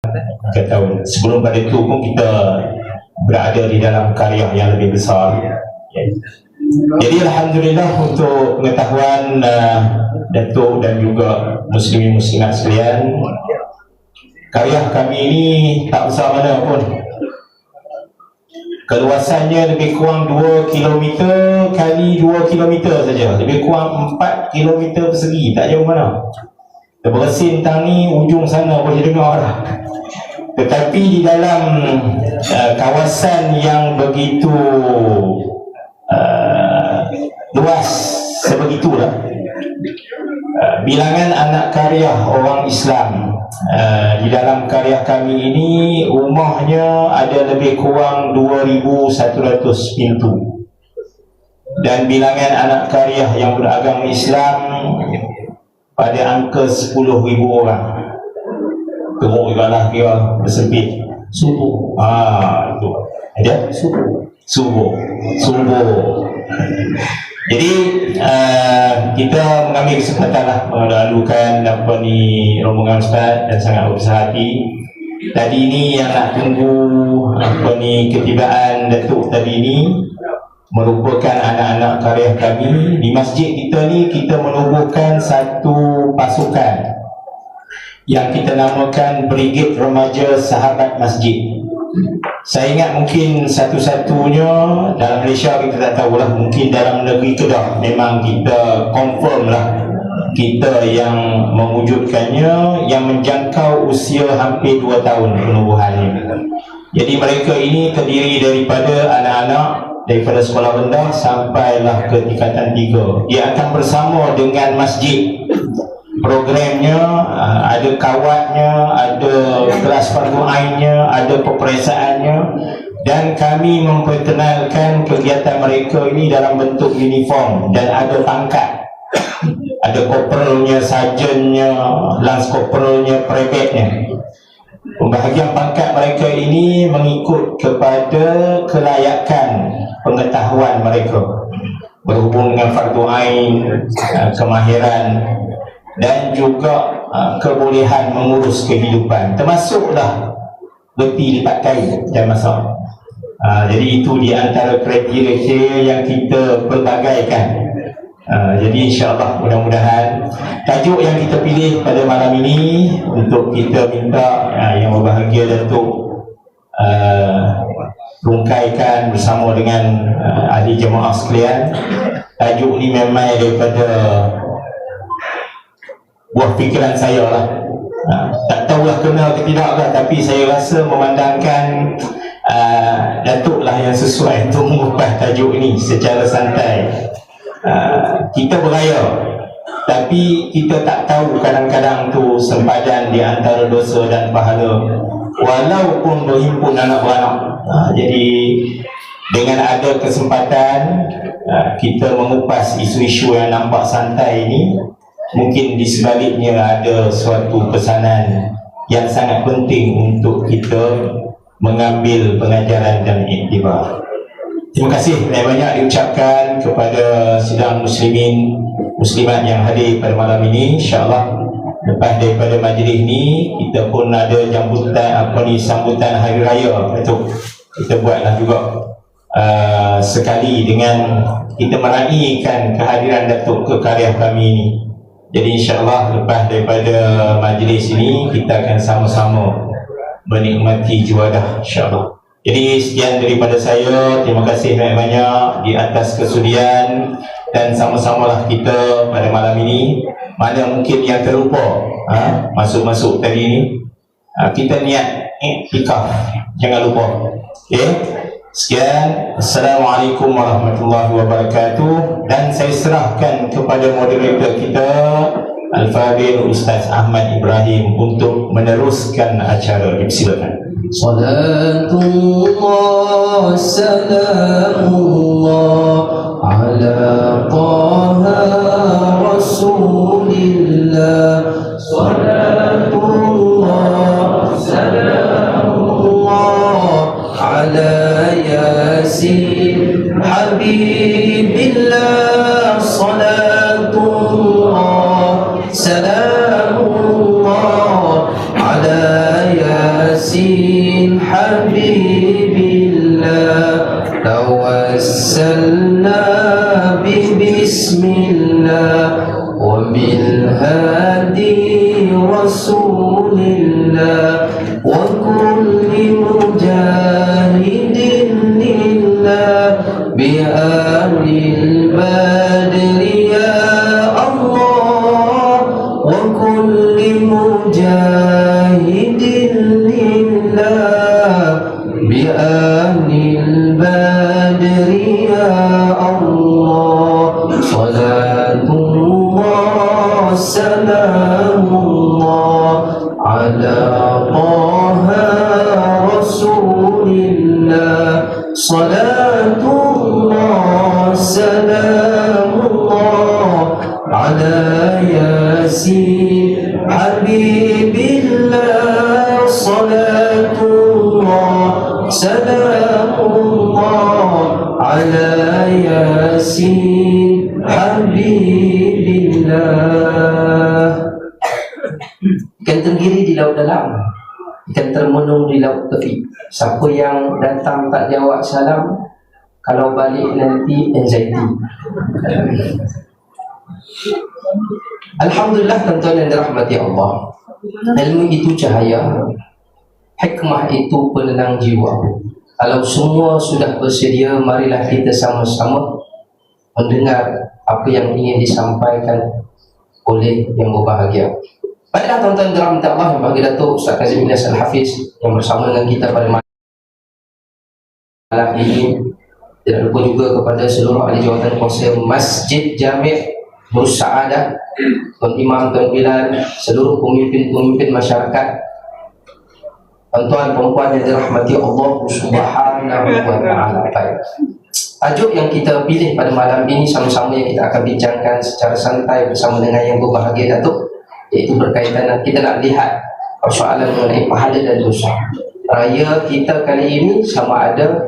tahun. Sebelum pada itu pun kita berada di dalam karya yang lebih besar. Jadi alhamdulillah untuk pengetahuan Datuk dan juga muslimin muslimat sekalian, karya kami ini tak besar mana pun. Keluasannya lebih kurang 2 km kali 2 km saja, lebih kurang 4 km persegi, tak jauh mana. Bersin tang ni ujung sana boleh dengar lah. Tetapi di dalam kawasan yang begitu luas sebegitulah, bilangan anak karya orang Islam di dalam karya kami ini rumahnya ada lebih kurang 2,100 pintu, dan bilangan anak karya yang beragama Islam pada angka 10,000 orang. Teruk juga lah kira bersempit. Subuh. Itu ada subuh. Jadi kita mengambil kesempatan lah melalukan rombongan Ustaz dan sangat berbesar hati. Tadi ni yang nak tunggu ketibaan Datuk tadi ni merupakan anak-anak karya kami. Di masjid kita ni kita menubuhkan satu pasukan yang kita namakan Brigade Remaja Sahabat Masjid. Saya ingat mungkin satu-satunya dalam Malaysia, kita tak tahulah, mungkin dalam negeri Kedah memang kita confirm lah kita yang mewujudkannya, yang menjangkau usia hampir 2 tahun penubuhannya. Jadi mereka ini terdiri daripada anak-anak daripada sekolah rendah sampailah ke tingkatan 3. Dia akan bersama dengan masjid. Programnya ada kawatnya, ada kelas fardu ainnya, ada peperiksaannya, dan kami memperkenalkan kegiatan mereka ini dalam bentuk uniform dan ada pangkat. Ada korporalnya, sarjannya, lance korporalnya, private-nya. Pembahagian pangkat mereka ini mengikut kepada kelayakan pengetahuan mereka berhubung dengan fardu ain, kemahiran dan juga kebolehan mengurus kehidupan, termasuklah beti lipat kain dan masak. Jadi itu di antara kriteria yang kita pelbagaikan. Jadi insyaAllah mudah-mudahan tajuk yang kita pilih pada malam ini untuk kita minta yang berbahagia Datuk rungkaikan bersama dengan ahli jemaah sekalian. Tajuk ni memang daripada buah fikiran saya lah. Tak tahulah kenal ke tidak lah, tapi saya rasa memandangkan Datuk lah yang sesuai untuk mengubah tajuk ini secara santai. Kita beraya, tapi kita tak tahu kadang-kadang tu sempadan di antara dosa dan pahala walaupun berhimpun anak beranak. Jadi dengan ada kesempatan kita mengupas isu-isu yang nampak santai ini, mungkin di sebaliknya ada suatu pesanan yang sangat penting untuk kita mengambil pengajaran dan iktibar. Terima kasih banyak diucapkan kepada sidang muslimin muslimat yang hadir pada malam ini. InsyaAllah lepas daripada majlis ni kita pun ada sambutan hari raya Datuk. Kita buatlah juga sekali dengan kita meraihkan kehadiran Datuk ke karya kami ini. Jadi insyaAllah lepas daripada majlis ini kita akan sama-sama menikmati juadah insyaAllah. Jadi sekian daripada saya. Terima kasih banyak-banyak di atas kesudian, dan sama-samalah kita pada malam ini. Mana mungkin yang terlupa masuk-masuk tadi ni, kita niat iktikaf, jangan lupa. Okay? Sekian, Assalamualaikum warahmatullahi wabarakatuh. Dan saya serahkan kepada moderator kita Al-Fadhil Ustaz Ahmad Ibrahim untuk meneruskan acara. Silakan. Salatullah salamullah ala taha rasulillah. Salatullah salamullah ala yasin habibillah. Salatullah salamullah ala yasin ياسين حبيب الله توسلنا بسم الله وبالهادي رسول الله وكل مجاهد لله بآل البدر يا الله وكل مجاهد لله بآل البدر يا الله صلاة الله سلام الله على طه رسول الله صلاة الله سلام الله على ياسين حبيب الله صلاة الله سلام الله على ياسين حبيب الله. Ikan tenggiri di laut dalam, ikan termenung di laut tepi. Siapa yang datang tak jawab salam, kalau balik nanti anxiety. Alhamdulillah, tuan-tuan yang dirahmati Allah, ilmu itu cahaya, hikmah itu penenang jiwa. Kalau semua sudah bersedia, marilah kita sama-sama mendengar apa yang ingin disampaikan oleh yang berbahagia. Baiklah tuan-tuan dirahmati Allah yang bagi Datuk Ustaz Kazim Ilyas Al-Hafiz yang bersama dengan kita pada malam ini. Tidak lupa juga kepada seluruh ahli jawatan kuasa Masjid Jami' Nur Saadah, Tuan Imam, Tuan Bilal, seluruh pemimpin-pemimpin masyarakat, tuan-tuan perempuan yang dirahmati Allah Subhanahu wa ta'ala. Baik. Tajuk yang kita pilih pada malam ini sama-sama yang kita akan bincangkan secara santai bersama dengan yang berbahagia Datuk, iaitu berkaitan dengan kita nak lihat persoalan mengenai pahala dan dosa. Raya kita kali ini sama ada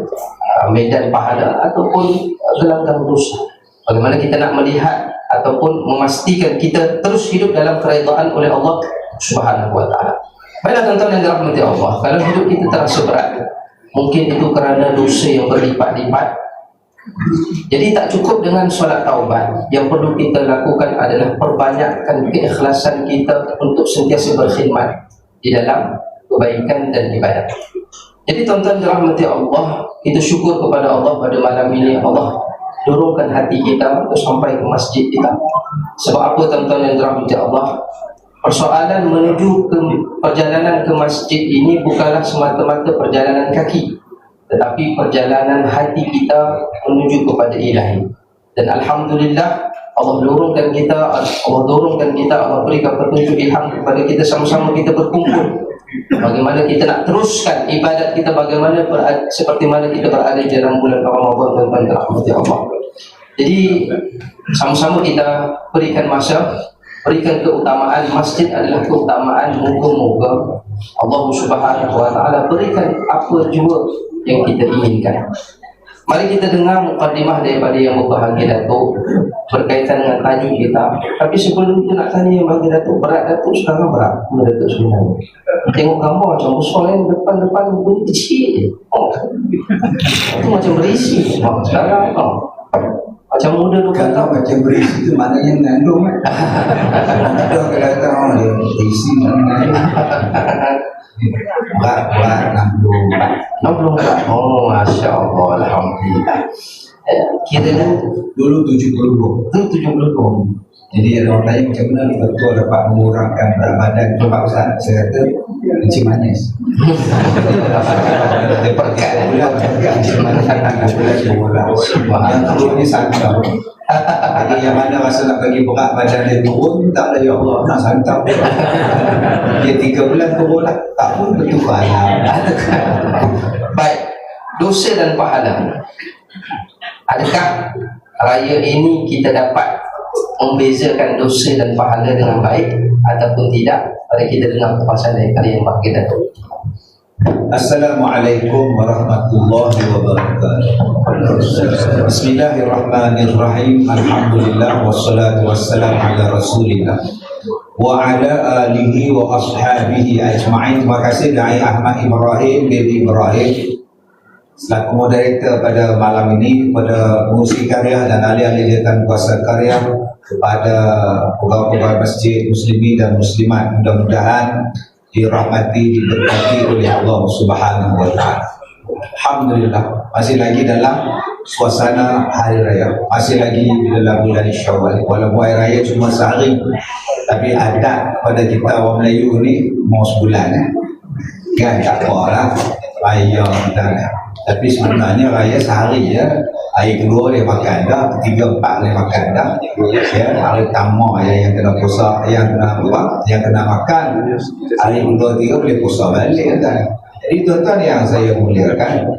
medan pahala ataupun gelanggang dosa. Bagaimana kita nak melihat ataupun memastikan kita terus hidup dalam keridaan oleh Allah Subhanahu wa ta'ala. Baiklah tuan-tuan yang dirahmati Allah, kalau hidup kita terasa berat, mungkin itu kerana dosa yang berlipat-lipat. Jadi tak cukup dengan solat taubat. Yang perlu kita lakukan adalah perbanyakkan keikhlasan kita untuk sentiasa berkhidmat di dalam kebaikan dan ibadat. Jadi tuan-tuan dirahmati Allah, kita syukur kepada Allah pada malam ini. Allah dorongkan hati kita untuk sampai ke masjid kita. Sebab apa tuan-tuan yang dirahmati Allah? Persoalan menuju ke perjalanan ke masjid ini bukanlah semata-mata perjalanan kaki, tetapi perjalanan hati kita menuju kepada Ilahi. Dan Alhamdulillah, Allah dorongkan kita, Allah berikan petunjuk ilham kepada kita, sama-sama kita berkumpul. Bagaimana kita nak teruskan ibadat kita, bagaimana seperti mana kita berada di dalam bulan Ramadan, tuan-tuan dirahmati Allah. Jadi sama-sama kita berikan masa, berikan keutamaan. Masjid adalah keutamaan. Moga-moga Allah Subhanahu wa ta'ala berikan apa jua yang kita inginkan. Mari kita dengar mukadimah daripada yang berbahagia Datuk berkaitan dengan tajuk kita. Tapi sebelum kita nak tanya yang berbahagia Datuk, berat Datuk sekarang berapa Datuk sebenarnya? Tengok gambar macam besar yang depan-depan bunyi kecil. Itu macam berisi. Sekarang macam muda tu. Kalau macam berisi tu maknanya mengandung kan. Ada kadang-kadang dia berisi mengandung. Berat 64. Oh, Masya Allah, Alhamdulillah. Kira dah dulu 72. tu 72. Jadi ada orang tanya macam mana betul dapat mengurangkan berat badan. Coba Ustaz, saya kata kencing manis. Perkat Kencing manis yang turunnya santap. Jadi yang mana rasa nak bagi berat badan dia turun, tak ada, ya Allah nak santap. Dia 3 bulan turun lah, tak pun betul pahala. Baik, dosa dan pahala. Adakah raya ini kita dapat membezakan dosa dan pahala dengan baik ataupun tidak? Mari kita dengar perpasan dari kalian bagi Datuk. Assalamualaikum warahmatullahi wabarakatuh. Bismillahirrahmanirrahim. Alhamdulillah wassalatu wassalamu ala Rasulillah wa ala alihi wa ashabihi ajma'in. Terima kasih Dai Ahmad Ibrahim bin Ibrahim selaku moderator pada malam ini, kepada pengurusi karya dan ahli-ahli jawatan kuasa karya, kepada pegawai-pegawai masjid muslimin dan muslimat, mudah-mudahan dirahmati, diberkati oleh Allah Subhanahu wa taala. Alhamdulillah, masih lagi dalam suasana hari raya, masih lagi dalam bulan Syawal. Walaupun hari raya cuma sehari, tapi adat pada kita orang Melayu ni mau sebulan kan, tak apa lah raya dan. Tapi sebenarnya raya sehari je. Hari kedua dia makan dah, ketiga empat dia makan dah. Ya, hari pertama yang kena puasa, yang kena apa? Yang kena makan. Hari kedua tiga boleh puasa balik kan. Jadi tuan-tuan yang saya muliakan,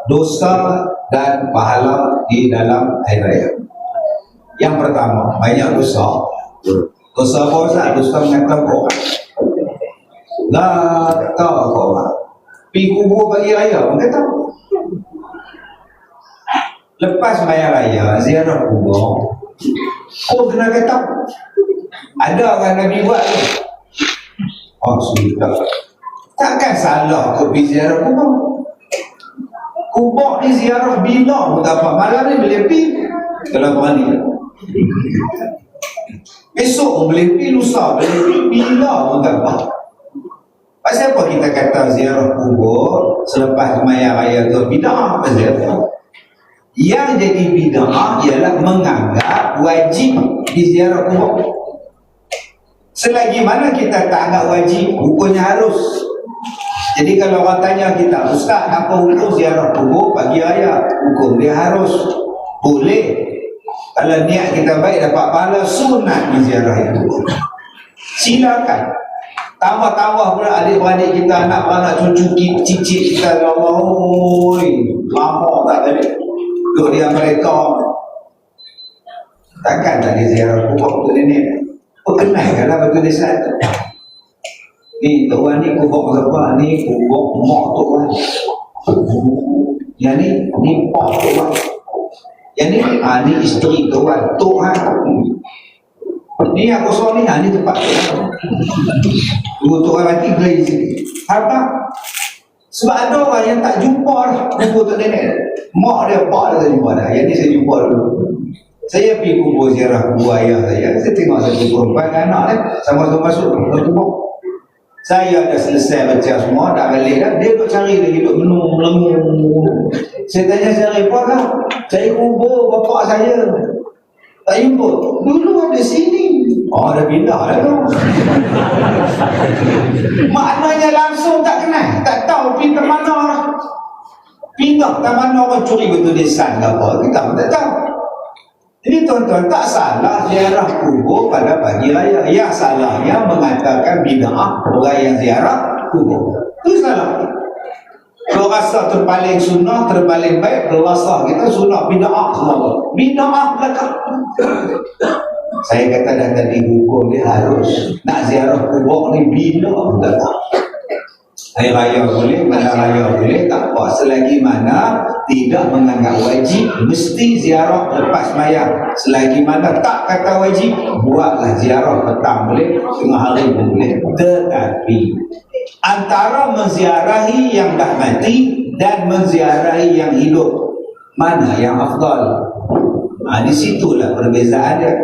dosa dan pahala di dalam hari raya. Yang pertama, banyak dosa. Dosa apa Ustaz? Dosa mengatakan orang. Tak tahu orang. Pergi kubur pagi raya, orang kata. Lepas bayar raya, ziarah kubur, kau kena kata. Ada orang Nabi buat tu. Oh, sudah. Takkan salah kau pergi ziarah kubur. Kubur ni ziarah bila pun tak apa. Malam ni boleh pergi. Kalau berani. Besok pun boleh pergi, lusa boleh pergi, bila pun tak apa. Pasal apa kita kata ziarah kubur selepas sembahyang raya tu bid'ah? Pasal apa? Yang jadi bid'ah ialah menganggap wajib diziarah kubur. Selagi mana kita tak anggap wajib, hukumnya harus. Jadi kalau orang tanya kita, Ustaz, apa hukum ziarah kubur pagi raya? Hukum dia harus. Boleh. Kalau niat kita baik dapat pahala, sunat diziarah itu. Silakan. Tambah-tambah pula adik-beradik kita, anak-anak cucu cicit kita, ya Allah, lama tak tadi duduk dia mereka. Takkan tak diziarah kubur untuk nenek? Perkenalkanlah betul dia satu. Ni tuan ni kubur siapa? Ni kubur mak tuan. Yang ni pak tuan. Yang ni isteri tuan, tuan. Ni aku suami ni tempat tuan. Dua tuan lagi beli. Apa? Sebab ada orang yang tak jumpa dah kubur tu nenek. Mak dia, pak dia tak jumpa dah. Yang ni saya jumpa dulu. Saya pergi kubur ziarah kubur ayah saya. Saya tengok satu perempuan anak dia sama-sama masuk ke kubur. Saya dah selesai baca semua, dah balik dah. Dia duduk cari, dia duduk menung-menung. Saya tanya cari apa kah? Cari kubur bapak saya. Tak jumpa. Dulu ada sini. Oh, dah pindah dah tu. Maknanya langsung tak kenal. Tak tahu pergi ke mana lah. Pindah ke mana orang curi betul desan ke apa. Kita pun tak tahu. Jadi tuan-tuan, tak salah ziarah kubur pada pagi raya. Yang salahnya mengatakan bid'ah orang yang ziarah kubur. Itu salah. Kalau rasa terpaling sunnah, terpaling baik, berwasah kita sunnah, bid'ah semua. Bid'ah belakang. Saya kata dah tadi hukum dia harus. Nak ziarah kubur ni bila tak tahu. Hari raya boleh, mana raya boleh, tak apa. Selagi mana tidak menganggap wajib, mesti ziarah lepas sembahyang. Selagi mana tak kata wajib, buatlah ziarah petang boleh, tengah hari pun boleh. Tetapi antara menziarahi yang dah mati dan menziarahi yang hidup, mana yang afdal? Di situlah perbezaan dia.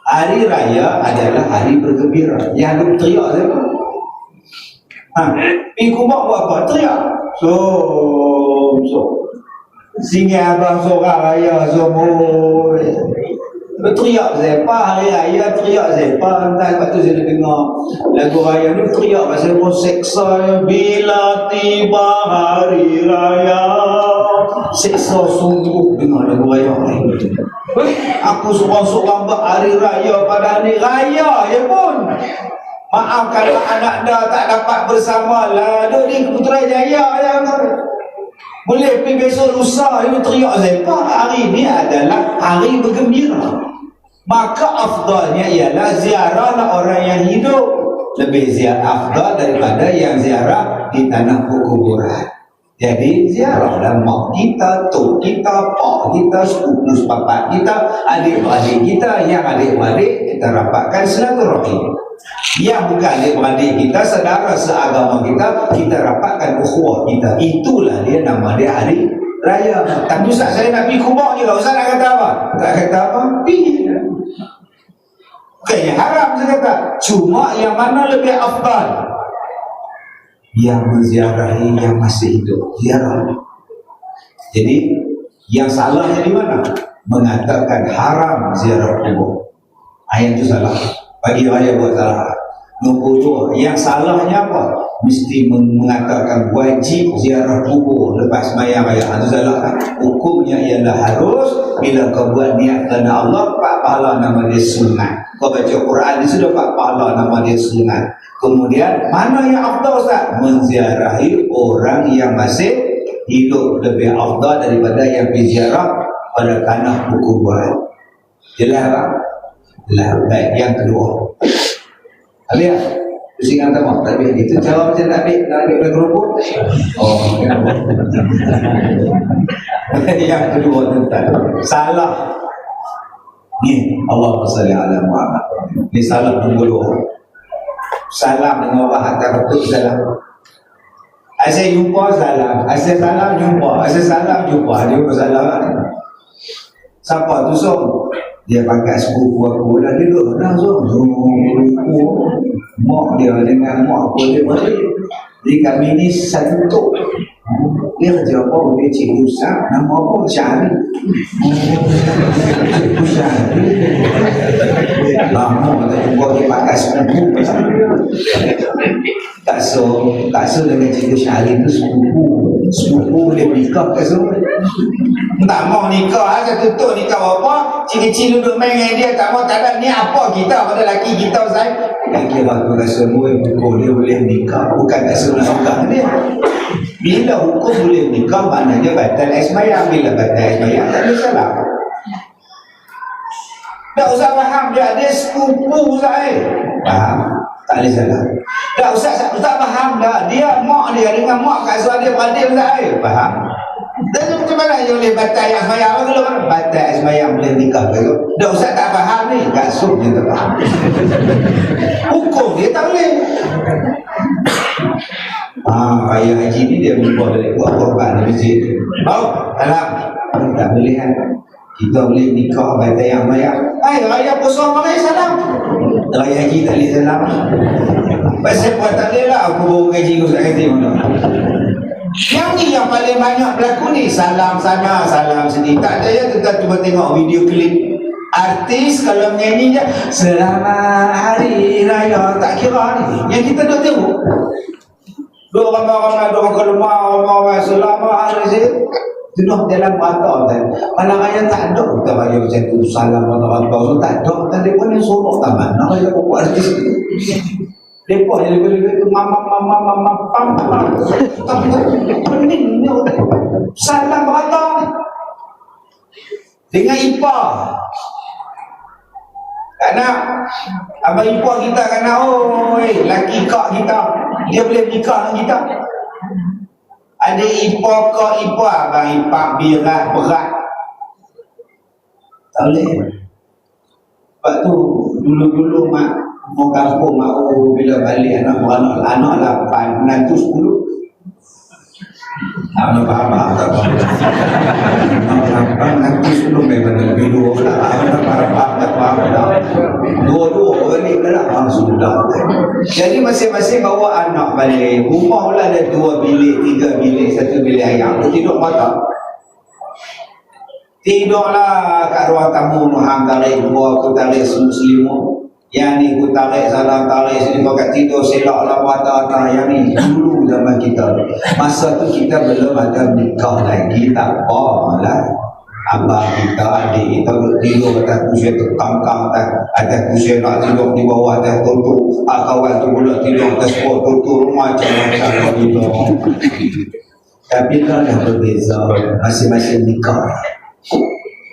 Hari raya adalah hari bergembira. Yang duk teriak siapa? Pergi kubur buat apa? Teriak. So. Singgah abang seorang raya semua. Berteriak siapa? Hari raya teriak siapa? Entah lepas tu saya dengar lagu raya ni teriak pasal pun seksa. Bila tiba hari raya, seksa sungguh dengar lagu raya ni. Aku seorang-seorang berhari raya pada hari raya ya pun. Maaf kalau anak dah tak dapat bersama lah. Duk di Putrajaya yang boleh pergi besok lusa ini teriak siapa? Hari ini adalah hari bergembira. Maka afdalnya ialah ziarahlah orang yang hidup. Lebih ziarah afdal daripada yang ziarah di tanah kuburan. Jadi ziarahlah mak kita, tok kita, pak kita, sepupu sepapat kita, adik-beradik kita. Yang adik-beradik kita rapatkan silaturahim. Yang bukan adik-beradik kita, saudara seagama kita, kita rapatkan ukhuwah kita. Itulah dia nama dia hari raya. Tapi Ustaz, saya nak pergi kubur juga. Ustaz nak kata apa? Tak kata apa? Pergi. Bukannya haram saya kata. Cuma yang mana lebih afdal? Yang menziarahi yang masih hidup. Ziarah. Jadi yang salahnya di mana? Mengatakan haram ziarah kubur. Ayat itu salah. Bagi raya buat salah. Nombor dua, yang salahnya apa? Mesti mengatakan wajib ziarah kubur lepas sembahyang raya. Itu salah kan? Hukumnya ialah harus bila kau buat niat kerana Allah, pak pahala nama dia sunat. Kau baca Quran di situ, pak pahala nama dia sunat. Kemudian mana yang afdal Ustaz? Menziarahi orang yang masih hidup lebih afdal daripada yang berziarah pada tanah kuburan. Jelas tak? Jelas. Baik, yang kedua. Habis tak? Pusingan tamak, tak habis. Itu cara macam nak ambil berkerupuk. Oh, yang kedua tentang salah. Ni Allahumma salli ala Muhammad. Ni salah nombor dua. Salam dengan orang hantar betul salam. Asyik jumpa salam, asyik salam jumpa, asyik salam jumpa. Dia bersalam. Siapa tu Som? Dia pakai sepupu aku dah duduk dah Som. Mak dia dengan mak aku dia balik. Jadi kami ni satu tok. Dia kerja apa? Dia cikgu Ustaz. Nama apa? Syahri. Cikgu Syahri. Lama tak jumpa dia pakai sepupu. Tak so dengan cikgu Syahri tu sepupu boleh nikah tak so? Tak mau nikah, saya tutup nikah apa? Cik-cik duduk main dengan dia, tak mau, tak ada ni apa kita pada laki kita Ustaz. Tak kira tu rasa pukul dia boleh nikah, bukan tak suruh nikah dia. Bila hukum boleh nikah, maknanya batal sembahyang. Bila batal sembahyang, tak ada salah. Tak usah faham dia sepupu Ustaz. Faham? Tak ada salah. Tak Ustaz faham dah. Dia mak dia dengan mak kat suara dia beradik Ustaz. Faham? Dan macam mana dia boleh batal yang sembahyang? Batal sembahyang boleh nikah ke? Dah Ustaz tak faham ni. Kasut dia tak faham. Hukum dia tak boleh. Raya haji ni dia berubah dari buat korban di masjid. Alam tak boleh kan? Kita boleh nikah batal yang sembahyang. Raya puasa marai salam. Raya haji tak boleh salam. Pasal buat tak boleh lah. Aku baru gaji aku tak kata mana. Yang ni yang paling banyak berlaku ni. Salam sana, salam sini. Tak ada ya, kita cuba tengok video klip artis kalau menyanyi je selamat hari raya, tak kira ni. Yang kita dah tengok dua ramai-ramai, dua kelumah, ramai-ramai selamat hari raya jenuh dalam mata kan. Malam raya tak ada kita raya macam tu, salam rata-rata so tak ada. Dan mereka ni sorok tak mana raya buat artis ni. Mereka yang lebih-lebih tu mama pam pening ni salam rata dengan ipar. Kerana abang ipar kita kena laki kak kita, dia boleh nikah dengan kita. Ada ipar kak ipar, abang ipar birah berat tak boleh. Sebab tu dulu-dulu mak mau kampung mau bila balik anak-anak 8, menantu 10. Apa faham tak faham? Nanti sebelum memang lebih dua lah. Apa tak faham dah. Dua-dua balik lah. Sudah. Jadi masing-masing bawa anak balik. Rumah pula ada 2 bilik, 3 bilik, 1 bilik ayam. Tidur mata. Tidurlah kat ruang tamu. Hang tarik dua, aku tarik selimut. Yang ni aku tarik sana, tarik sini, pakai tidur selaklah mata atas. Yang ni dulu zaman kita. Masa tu kita belum ada nikah lagi, tak apalah. Abang kita, adik kita tidur atas kursi terkangkang atas kursi, nak tidur di bawah atas tutup. Kawan tu pula tidur atas pokok tutup, macam-macam tidur. Tapi kan dah berbeza, masing-masing nikah.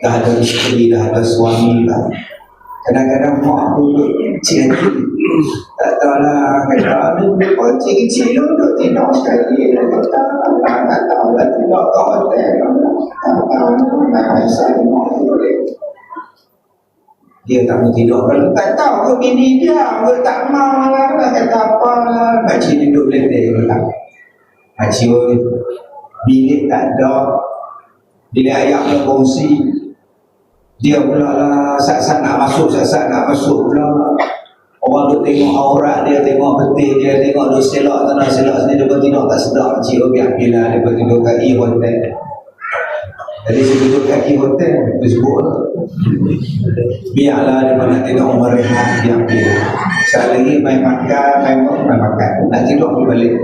Dah ada isteri, dah ada suami lah. Kadang-kadang mak aku cik Tak tahulah, kata ada kecil-kecil duduk tidur sekali. Dia kata, tak tahulah tidur ke hotel. Tak tahu, dia tak mau tidur. Kalau tak tahu ke bini dia, dia tak mau lah. Kata apa lah. Makcik duduk letek pula. Makcik, bilik tak ada. Bilik ayam berkongsi. Dia pula lah, sat-sat nak masuk pula. Orang tu tengok aurat dia, tengok betik dia, tengok dia selak tanah selak sini, dia tidur tak sedap. Cik biar bila dia tidur kaki hotel. Jadi saya duduk kaki hotel, dia sebut biarlah dia nak tengok orang rehat, biar. Sekali lagi main makan. Nak tidur pergi balik.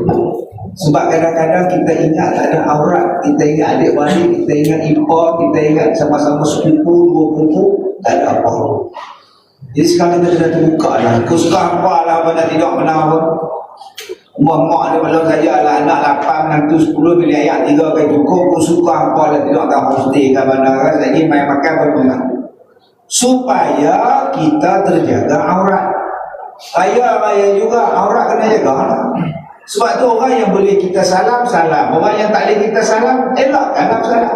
Sebab kadang-kadang kita ingat tak ada aurat, kita ingat adik beradik, kita ingat ipar, kita ingat sama-sama sepupu, dua pupu, tak ada apa. Jadi sekarang kita kena terbuka lah. Kau suka apa lah, apa nak tidur mana apa. Mak dia malam saya lah, anak 8, menantu 10, bila ayat 3 kan cukup. Kau suka apa lah, tidur tak homestay kan mana kan. Lagi main makan berpengang. Supaya kita terjaga aurat. Raya juga, aurat kena jaga. Sebab tu orang yang boleh kita salam. Orang yang tak boleh kita salam, elakkanlah salam.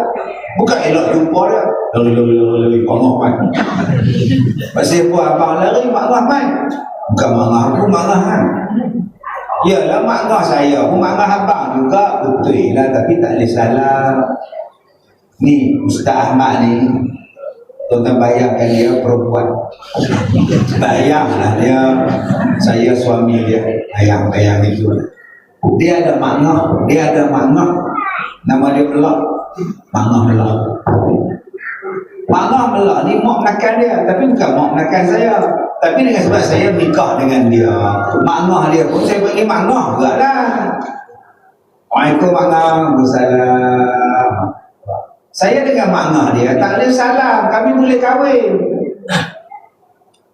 Bukan elak jumpa dia. Lari, Allah man. Pasal apa abang lari, mak Rahman. Bukan marah aku, marahan. Yalah, mak saya pun marah abang juga. Betul lah, tapi tak boleh salam. Ni, Ustaz Ahmad ni, tuan-tuan bayangkan dia perempuan. Bayanglah dia, saya suami dia. Bayang itu. Dia ada makna. Nama dia Melak. Makna Melak ni mak menakan dia. Tapi bukan mak menakan saya. Tapi dengan sebab saya nikah dengan dia, makna dia pun saya bagi makna juga lah. Waalaikumsalam, Waalaikumsalam. Saya dengan makna dia tak boleh salam. Kami boleh kahwin.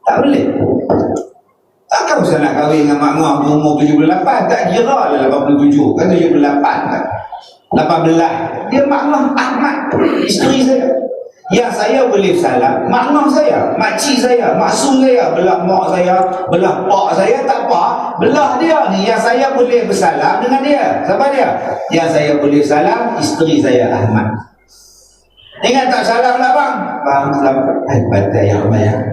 Tak boleh. Takkan saya nak kahwin dengan mak ngah umur 78, tak kira lah 87, kan 78 kan. 18. Dia mak ngah Ahmad, isteri saya. Yang saya boleh salam, mak ngah saya, makcik saya, maksum saya, belah mak saya, belah pak saya, tak apa. Belah dia ni yang saya boleh bersalam dengan dia. Siapa dia? Yang saya boleh salam, isteri saya Ahmad. Ingat tak salam lah bang? Bang, selamat. Batai yang bayang.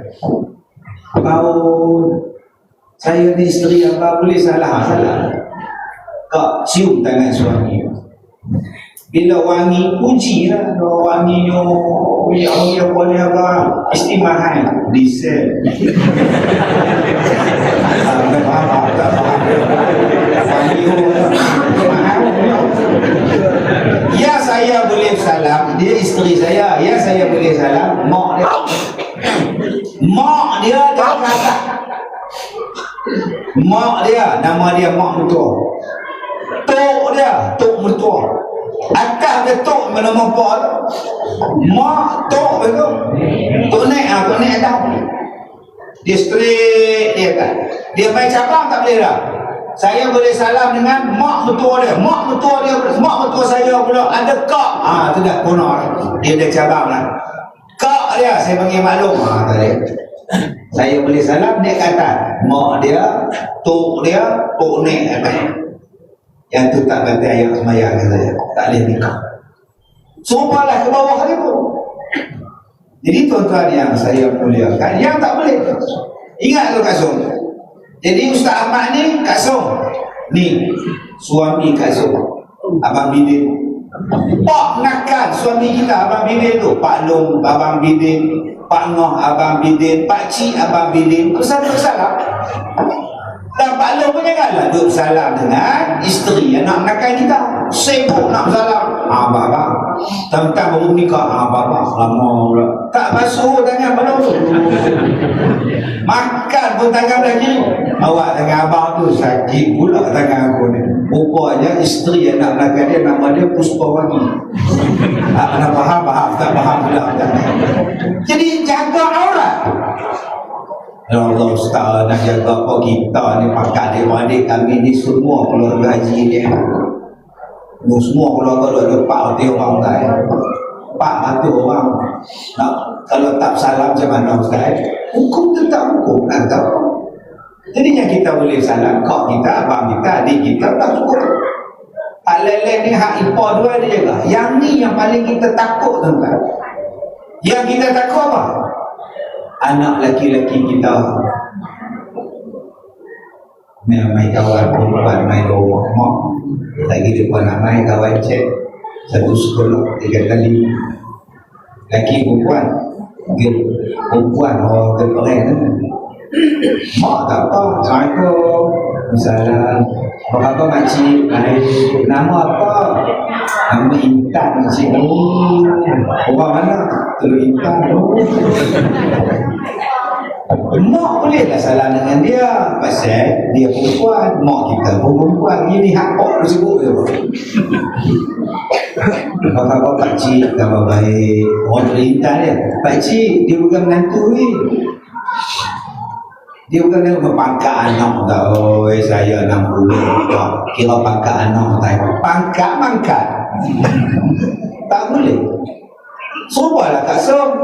Saya ni isteri apa boleh salah. Kak cium tangan suami. Bila wangi puji lah. Kalau wanginya ya boleh apa istimewa diesel. Ya saya boleh salam, dia isteri saya. Ya saya boleh salam, mak dia. Mak dia kata. Mak dia, nama dia mak mertua. Tok dia, tok mertua. Akak dia tok mana mak. Mak tok betul. Tok nek ada. Dia straight dia kan. Dia main cabang tak boleh dah. Saya boleh salam dengan mak mertua dia. Mak mertua saya pula ada kak. Tu dah kono. Dia ada cabang lah. Kak dia saya panggil maklum. Tak boleh. Saya boleh salam, dia kata mak dia, tok dia, tok nek kata. Yang tu tak bantai ayat semayang saya. Tak boleh nikah. Sumpahlah ke bawah dia pun. Jadi tuan-tuan yang saya muliakan, yang tak boleh. Ingat tu Kak Som. Jadi Ustaz Ahmad ni Kak Som. Ni suami Kak Som, Abang Bidin. Pak Nakan suami kita Abang Bidin tu. Pak Long Abang Bidin, Pak Ngoh Abang Bidin, Pak Cik Abang Bidin. Salam. Dan Pak Long pun janganlah duduk salam dengan isteri anak Nakan kita. Sibuk nak salam. Abang. Tentang baru nikah. Abang lama pula. Tak basuh tangan Pak Long tu. Makan pun tangan lagi. Awak tangan abang tu sakit pula tangan aku ni. Rupanya isteri anak Nakan dia nama dia Puspawangi. Nak faham, tak faham pula. Jadi jaga aurat. Ya Allah Ustaz, nak jaga apa kita ni, pakat adik-adik kami ni semua keluarga haji dia. Semua keluarga ada 4 hati orang Ustaz. 4 hati orang. Kalau tak salam macam mana Ustaz? Hukum tetap hukum, nak tahu. Jadinya kita boleh salam kak kita, abang kita, adik kita, tak cukup. Hak lain-lain ni hak ipar dua dia jaga. Yang ni yang paling kita takut, tuan-tuan. Yang kita takut apa? Anak laki-laki kita main kawan perempuan, main rumah mak. Lagi depan nak main kawan cek. Satu sekolah 3 kali. Laki perempuan. Mungkin perempuan orang orang kan. Mak tak apa. Assalamualaikum. Salam. Apa khabar makcik? Nama apa? Nama Intan makcik. Orang mana? Telur Intan. Mak bolehlah salam dengan dia. Pasal dia perempuan. Mak kita pun perempuan. Ini hak kok disebut je. Apa khabar pakcik? Khabar baik. Orang Telur Intan dia. Pakcik, dia bukan menantu ni. Dia bukan dia pangkat anak tau. Saya 60 tak kira pangkat anak tak. Pangkat mangkat. Tak boleh. Serupalah Kak Som.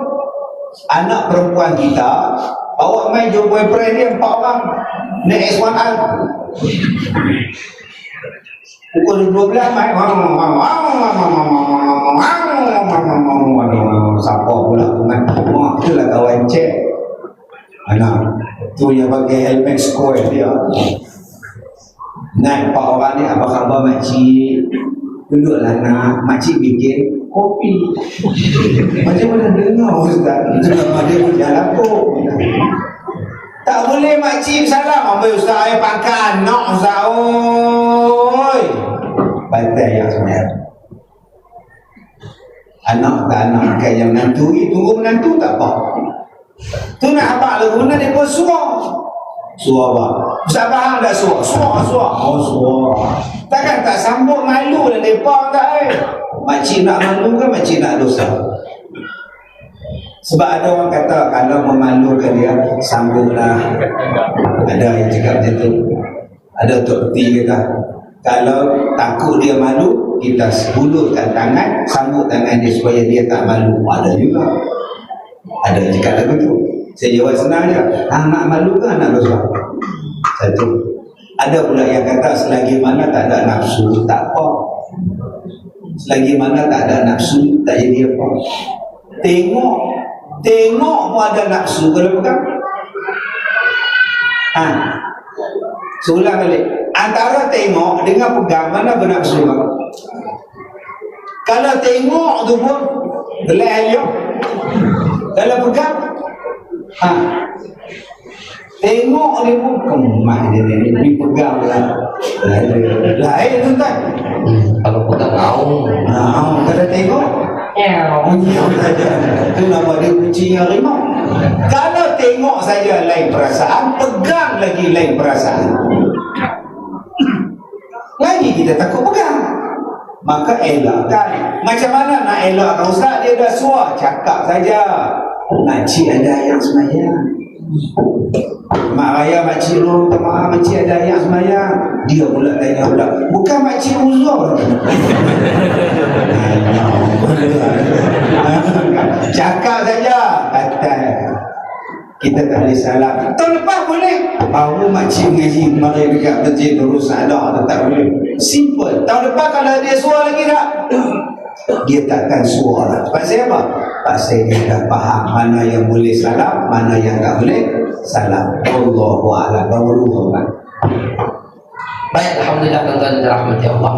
Anak perempuan kita bawa main jumpa boyfriend dia 4 orang naik S1R. Pukul 12 main. Siapa pula dengan mak tu lah kawan cek. Anak tu yang pakai helmet square dia. Naik 4 orang ni, apa khabar makcik? Duduklah nak, makcik bikin kopi. Macam mana dengar Ustaz? Jangan dia berjalan kok. Tak boleh makcik salam. Ambil Ustaz, saya pangkat anak Ustaz. Oi. Bantai yang sebenarnya. Anak tak anak kan yang menantu ni, tunggu menantu tak apa. Tu nak abang lagu mana dia pun suar. Suar apa? Ustaz faham tak suar? Suar. Oh suar. Takkan tak sambut malu lah mereka tak Makcik nak malu ke makcik nak dosa? Sebab ada orang kata kalau memalukan dia, sambutlah. Ada yang cakap macam tu. Ada Tok T kata, kalau takut dia malu, kita hulurkan tangan, sambut tangan dia supaya dia tak malu. Ada juga. Ada yang cakap lagu tu. Saya jawab senang je. Anak malu ke anak dosa? Satu. Ada pula yang kata selagi mana tak ada nafsu, tak apa. Selagi mana tak ada nafsu, tak jadi apa. Tengok pun ada nafsu kalau pegang. Seulang balik. Antara tengok dengan pegang, mana bernafsu bang? Kalau tengok tu pun gelai ayam. Kalau pegang, tengok ni pun kemah dia ni pegang lah. Lain tu kan? Kalau pegang aung. Kalau tengok, tu nama dia kucing harimau. Kalau tengok saja lain perasaan, pegang lagi lain perasaan. Lagi kita takut pegang. Maka elakkan. Macam mana nak elakkan Ustaz? Dia dah suar, cakap saja. Makcik ada yang semayang. Mak raya makcik Rum, makcik ada yang semayang. Dia pula tanya pula, bukan makcik uzur. Cakap saja. Kata kita tak boleh salah. Tahun lepas boleh. Baru makcik ngaji mari dekat masjid terus ada tak boleh. Simple. Tahun depan kalau dia suar lagi tak? Dia takkan suar lah. Pasal apa? Pasal dia dah faham mana yang boleh salam, mana yang tak boleh salam. Allahu a'lam. Baru kan. Baik, alhamdulillah tuan-tuan dan rahmati Allah.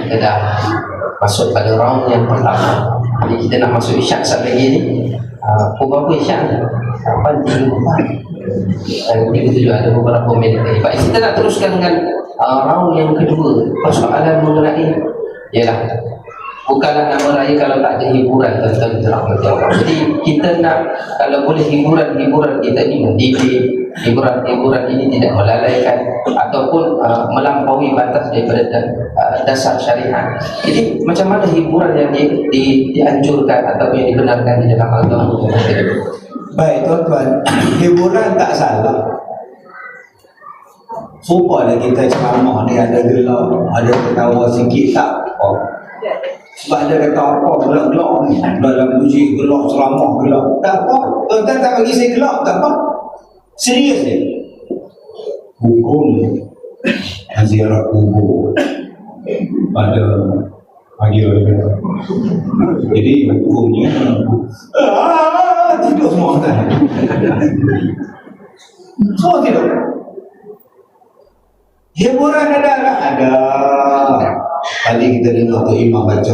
Kita dah masuk pada round yang pertama. Jadi kita nak masuk isyak saat lagi ni. Berapa isyak ni? 8:34. 37 ada beberapa minit lagi. Baik, kita nak teruskan dengan round yang kedua. Persoalan mengenai ialah bukanlah nama raya kalau tak ada hiburan, tuan-tuan dan rahmati Allah. Jadi kita nak, kalau boleh hiburan kita ni mendidik, hiburan ini tidak melalaikan ataupun melampaui batas daripada dasar syariat. Jadi macam mana hiburan yang dianjurkan atau yang dibenarkan di dalam agama? Baik tuan-tuan, hiburan tak salah. Supaya kita ceramah ni ada gelap, ada ketawa sikit, tak apa. Sebab ada kata apa gelap-gelap ni dalam muzik, gelap ceramah, gelap, tak apa. Tuan-tuan tak bagi saya gelap, tak apa. Serius dia. Hukum ziarah kubur pada pagi hari. Jadi hukumnya tidur semua kan. Semua tidur. Hiburan ada. Kali kita dengar tu imam baca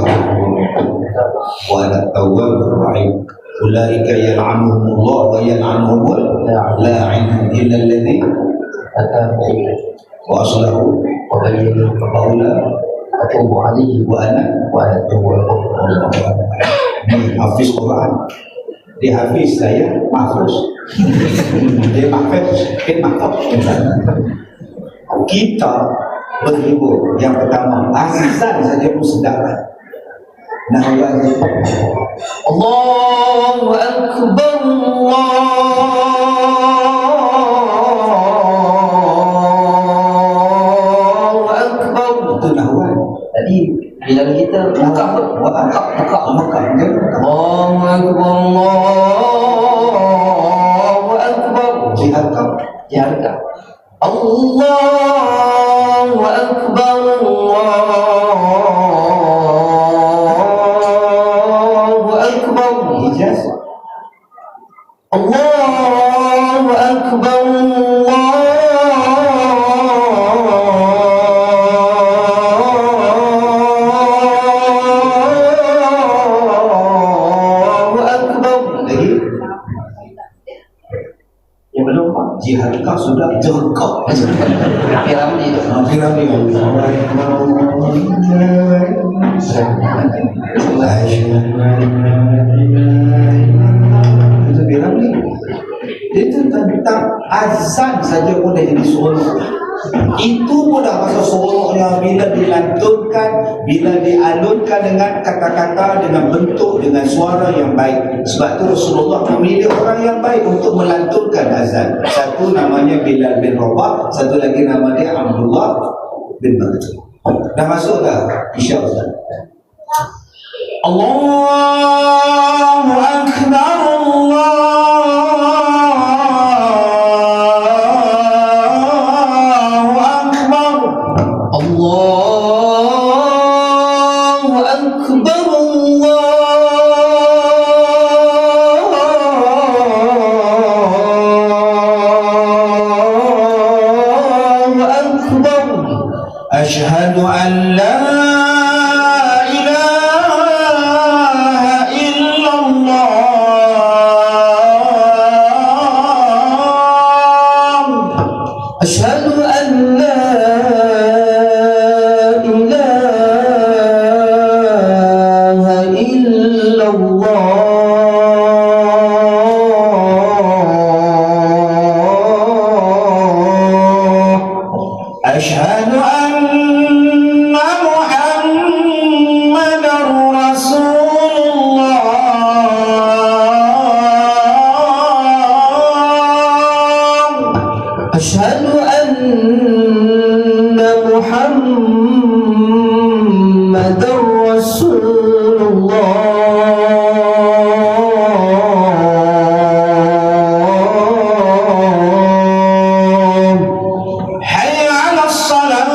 wa la tawwab rahim ulaika yal'anuhumullah wa yal'anuhumul la'inun illa alladhi wa aslahu wa bayyana qawla atubu alaihi wa ana atubu alaihi. Ni hafiz Quran, dia hafiz, saya mahfuz. Dia mahfuz. Kita berhibur. Yang pertama, azan saja pun sedap. Nahwan Allahu Akbar, Allahu Akbar. itu nahwan. Tadi bilang kita buka apa? Buka. Allahu Akbar, Allahu Akbar. Jihatkan. Jaga. Allahu Akbar, Allahu Akbar. Hijaz. Allahu Akbar, Allahu Akbar. Lagi Yang belum Pak. jihatkan sudah jerkak. Piramid itu. Akhirnya ni itu bilang ni itu tentang azan saja pun dah jadi seronok. Itu pun dah pasal seronoknya bila dilantunkan, bila dialunkan dengan kata-kata, dengan bentuk, dengan suara yang baik. Sebab tu Rasulullah memilih orang yang baik untuk melantunkan azan. Satu namanya Bilal bin Rabah, satu lagi nama dia Abdullah bin Mas'ud. Dah masuk dah Isya Ustaz? Allahu Akbar, Allahu Akbar. Allahu Akbar, Allahu Akbar. Ashhadu an la أشهد أن لا إله إلا الله أشهد أن محمدا رسول الله أشهد أن محمدا رسول الله حي على الصلاة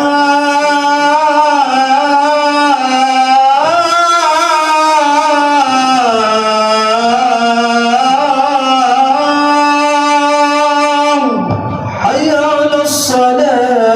حي على الصلاة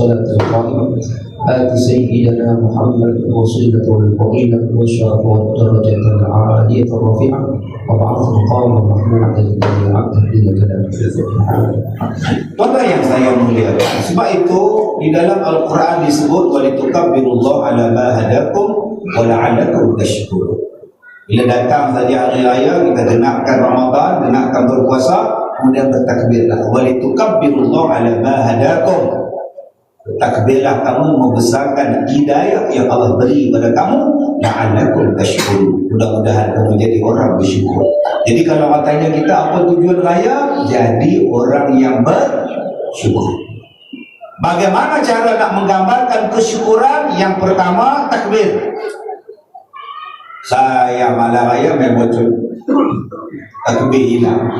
والصلاة القائمة آت سيدنا محمد الوسيلة والفضيلة والشرف والدرجة العالية الرفيعة وابعثه مقاما محمودا الذي وعدته إنك لا تخلف الميعاد. Tuan-tuan yang saya muliakan, sebab itu di dalam Al-Quran disebut walitukabbirullaha ala ma hadakum wa la'allakum tashkurun. Bila datang saja hari raya, kita genapkan Ramadan, genapkan berpuasa, kemudian bertakbirlah walitukabbirullaha ala ma hadakum. Takbirlah kamu membesarkan hidayah yang Allah beri pada kamu, la'allakum tashkurun. Mudah-mudahan kamu jadi orang bersyukur. Jadi kalau orang tanya kita apa tujuan raya, jadi orang yang bersyukur. Bagaimana cara nak menggambarkan kesyukuran? Yang pertama, takbir. Saya malam raya main bocor, takbir hilang.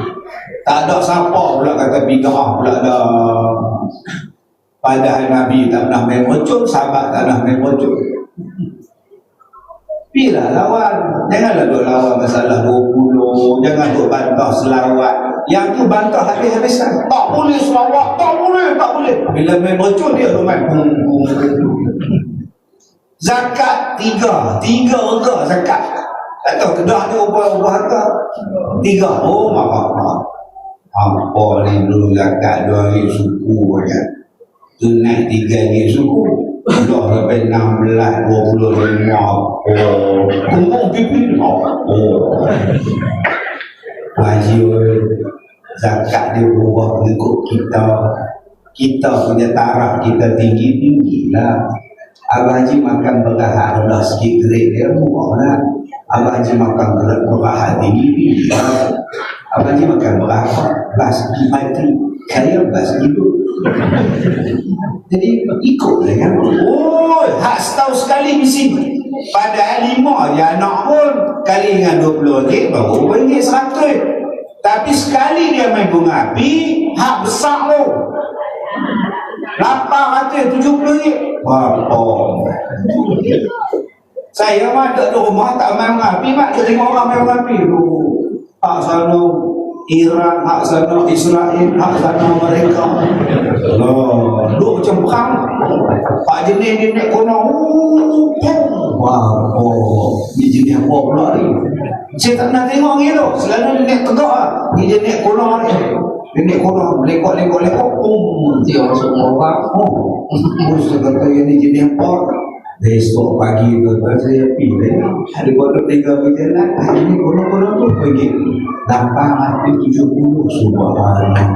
Tak ada siapa pula kata bid'ah pula dah. Padahal Nabi tak pernah main bocor, sahabat tak pernah main bocor. Pilah lawan. Janganlah duk lawan masalah 20, jangan duk bantah selawat. Yang tu bantah habis-habisan. Tak boleh selawat, tak boleh. Bila main bocor dia tu main zakat tiga rega zakat. Tak tahu kedah ni ubah harga 3. Oh maaf. Apa ni dulu zakat 2 hari suku aja. Tu naik 3 hari suku. Dah sampai 16, 25. Oh, kumpul pipi. Oh. Haji zakat dia berubah mengikut kita punya taraf kita tinggi lah. Abang Haji makan berahak rendah sikit grade dia murah lah. Abang Haji makan berahak tinggi lah. Abang Haji makan berahak bas mati kaya bas hidup. Jadi ikut lah kan. Oh, hak setahun sekali di sini. Padahal 5 je anak pun kali dengan 20 ringgit baru ringgit 100. Tapi sekali dia main bunga api, hak besar tu 870 ringgit. Apa? Saya mah tak ada rumah tak main bunga api, mak dia tengok orang main bunga api tu. Hak sana Iran, hak sana Israel, hak sana mereka. Duk macam perang. Pak jenis ni naik kono. Wah, ni jenis apa pula ni? Saya tak pernah tengok ni tu. Selalu dia naik tegak lah. Ni jenis kono ni. Dia naik kono, lekok. Dia masuk orang. Saya kata yang ni jenis apa? Besok pagi tu saya pilih. Ada kodok 3 berjalan. Hari ni kono-kono tu pergi 870. Subhanallah.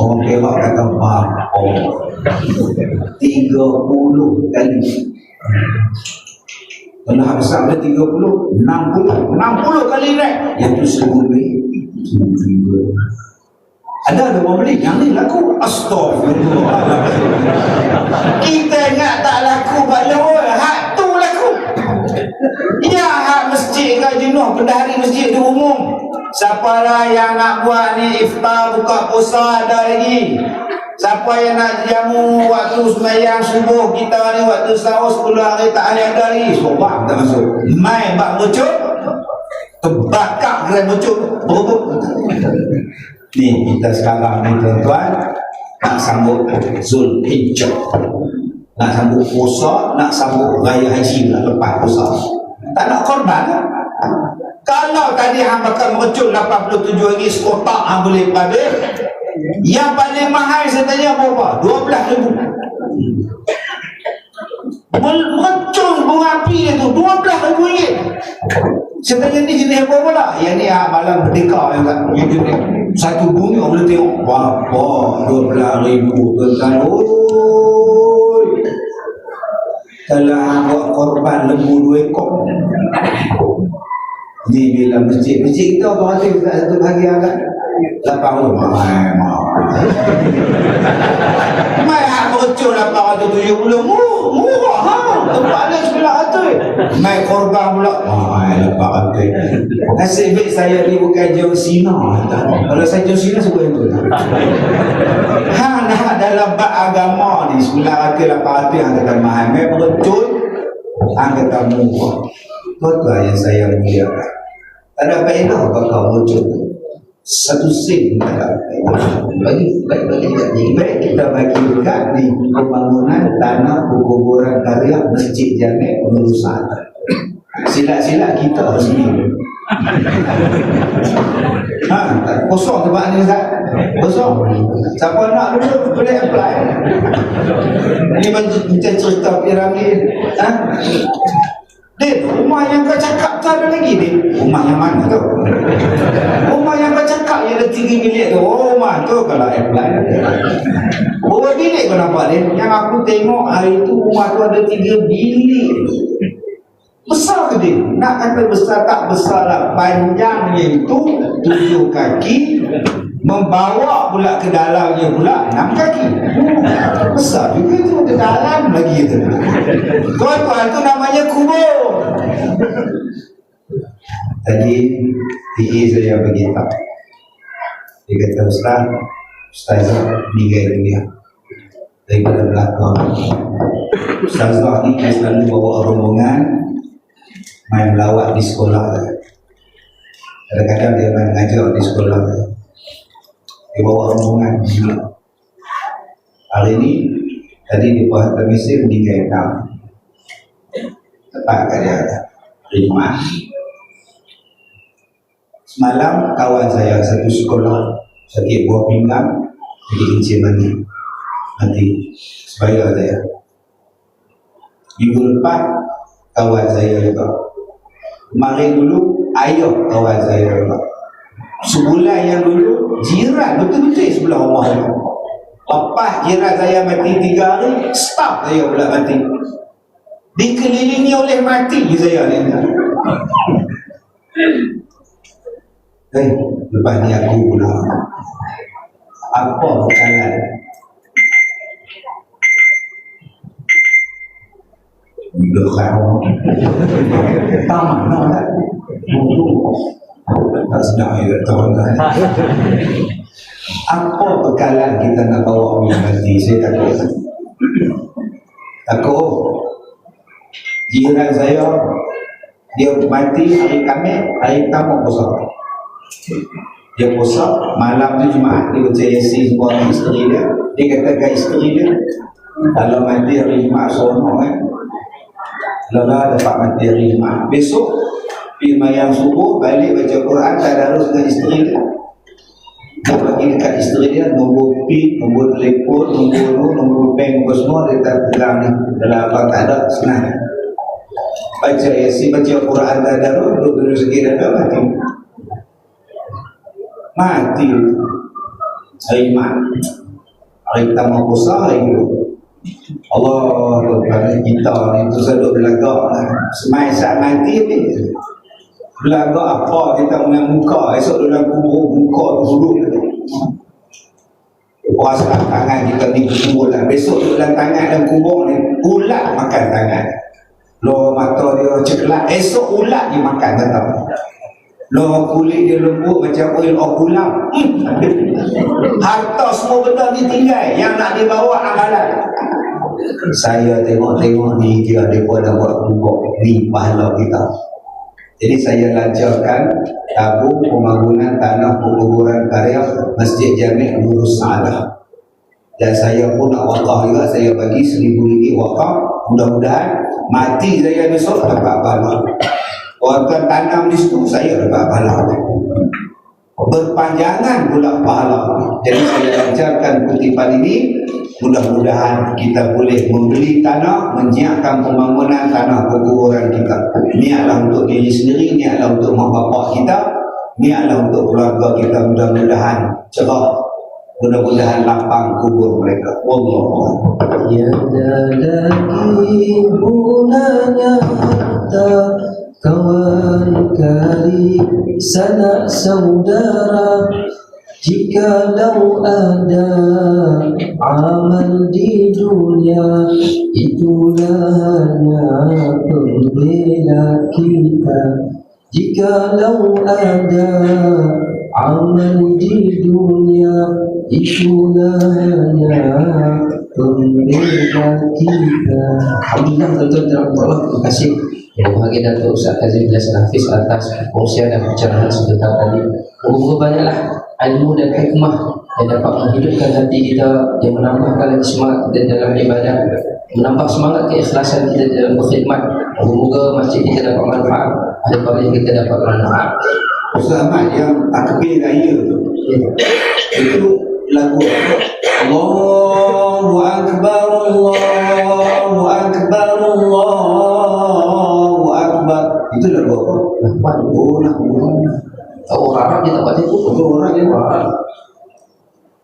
Orang Perak kata apa? 30 kali. Kalau besar ada 30, 60 kali naik. Yang tu 1,000 lebih. Ada orang beli, yang ni laku. Astaghfirullahaladzim. Kita ingat tak laku bahawa hak tu laku. Ya, hak masjid ke jenuh bendahari masjid tu umum. Siapa lah yang nak buat ni iftar buka puasa ada lagi. Siapa yang nak jamu waktu sembahyang subuh kita ni waktu sahur 10 hari tak ada lagi. Sobak tak masuk. Main bak bocor. Terbakar gerai bocor. Berubuk. Ni kita sekarang ni tuan-tuan nak sambut Zulhijjah, nak sambut puasa, nak sambut raya haji lah lepas puasa. Tak nak korban. Kalau tadi hang bakal merecut 87 ringgit sekotak hang boleh berhabis. Yang paling mahal saya tanya berapa? 12,000. Merecun bunga api dia tu 12,000 ringgit. Saya tanya ni jenis apa pula? Yang ni malam merdeka yang tak jenis. Satu bunyi orang boleh tengok. Berapa? 12,000 tuan-tuan. Telah buat korban lembu 2 ekor. Ni bila masjid kita apa hati satu hari agak 8 mai hak bocor 870 murah ha. Tempat lain sebelah hati. Mai korban pula. Lepas hati. Nasib baik saya ni bukan jauh Sina. Kalau saya jauh Sina sebut yang tu. Nah dalam bab agama ni sebelah hati 8 hati yang kata mahal. Mai bocor hang kata murah. Tuan-tuan yang saya muliakan. Tak ada faedah bakal bocor tu. satu sen pun tak ada. Bagi Baik kita bagi dekat di pembangunan tanah perkuburan karya masjid Jamek Nurusan. Sila-sila kita sendiri. Kosong tempat ni Ustaz. Kosong. Siapa nak dulu boleh apply. Ini macam cerita piramid. Din, rumah yang kau cakap tu ada lagi, Din. Rumah yang mana tu? Rumah yang kau cakap yang ada 3 bilik tu. Oh, rumah tu kalau apply. Berapa bilik kau nampak, Din? Yang aku tengok hari tu rumah tu ada 3 bilik. Besar ke, Din? Nak kata besar tak besar lah. Panjangnya itu 7 kaki. Membawa pula ke dalamnya pula 6 kaki. Besar juga tu, ke dalam lagi tu. Tuan-tuan, tu namanya kubur. Tadi PA saya beritahu. Dia kata, Ustazah meninggal dunia daripada belakang. Ustazah ni dia selalu bawa rombongan main melawat di sekolah. Kadang-kadang dia main mengajar di sekolah. Dia bawa rombongan. Hari ini tadi di Puan Permisi meninggal enam. Tepat kat dia Jumaat. Semalam kawan saya satu sekolah sakit buah pinggang jadi kencing mati sebaya saya. Minggu lepas kawan saya juga. Kemarin dulu ayah kawan saya juga. Sebulan yang dulu jiran betul-betul sebelah rumah saya. Lepas jiran saya mati 3 hari, staf saya pula mati. Dikelilingi oleh mati saya ni. Lepas ni aku pula apa bekalan? Berkau taman tak? Tak sedap ya tuan-tuan. Apa bekalan kita nak bawa orang mati? Saya takut jiran saya dia mati hari Khamis, hari pertama puasa. Dia puasa malam tu Jumaat, dia baca Yasin semua dengan isteri dia. Dia katakan isteri dia, kalau mati hari Jumaat seronok kan, lelah dapat mati hari Jumaat. Besok pergi mayang subuh, balik baca Quran, tadarus dengan isteri dia. Dia bagi dekat isteri dia nombor PIN, nombor telefon, nombor bank, nombor semua dia tak pegang ni. Dalam apa tak ada, senang. Baca Yasin, baca Quran, tadarus, duduk segi dah mati. Mati hari Jumaat, hari pertama puasa, hari kedua. Allah Tuhan kita ni tu sedut belagak lah. Semai saat mati ni belagak apa kita punya muka. Esok dalam kubur muka duduk puasa tangan kita ni kubur lah. Besok dalam tangan dan kubur ni ulat makan tangan. Lo mata dia ceklat, esok ulat dia makan mata. Lo kulit dia lembut macam oil of gulam. Harta semua benda ni tinggal, yang nak dibawa amalan. Saya tengok-tengok ni dia mereka dah buat kubur ni pahala kita. Jadi saya lancarkan tabung pembangunan tanah perkuburan karya Masjid Jamek Nurus Saadah. Dan saya pun nak wakaf juga, saya bagi RM1,000 wakaf. Mudah-mudahan mati saya besok dapat pahala. Orang tanam di situ saya dapat pahala. Berpanjangan pula pahala. Jadi saya lancarkan kutipan ini. Mudah-mudahan kita boleh membeli tanah, menyiapkan pembangunan tanah perkuburan kita. Niatlah untuk diri sendiri, niatlah untuk mak bapak kita, niatlah untuk keluarga kita. Mudah-mudahan cerah, mudah-mudahan lapang kubur mereka. Wallah. Tiada lagi gunanya harta, kawan karib, sanak saudara, jikalau ada amal di dunia, itulah hanya pembela kita. Jikalau ada amal di dunia, itulah hanya pembela kita. Alhamdulillah tuan-tuan dan Allah, terima kasih yang berbahagia Datuk Ustaz Kazim Jasad Hafiz atas perkongsian dan pencerahan sebentar tadi. Moga banyaklah ilmu dan hikmah yang dapat menghidupkan hati kita, yang menambahkan lagi semangat kita dalam ibadah, menambah semangat keikhlasan kita dalam berkhidmat. Moga masjid kita dapat manfaat, ada yang kita dapat manfaat. Ustaz Ahmad yang takbir raya tu, itu lagu apa? Allahu Akbar, Allahu Akbar, Allahu Akbar. Itu lagu apa? Oh, lagu Orang Arab dia tak baca itu. orang yang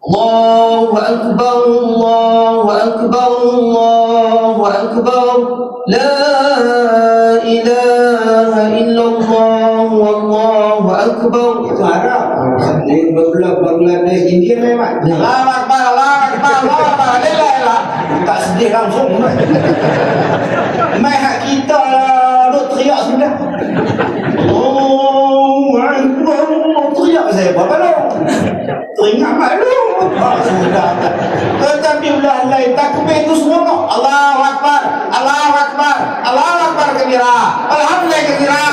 Allahu Akbar, Allahu Akbar, Allahu Akbar, La ilaha illallah, Wallahu Akbar. itu Arab. Dia Bangladesh, India memang. Allahu Akbar, Allahu Akbar, Allahu Akbar, la ilaha illallah. Tak sedih langsung. Mai hak kita duk teriak sudah. Oh, Akbar. Teriak saya apa lu? Teringat malu. Sudah. Tetapi ulah lain takbir itu semua. Allahu Akbar, Allahu Akbar, Allahu Akbar kabira. Alhamdulillah kabira.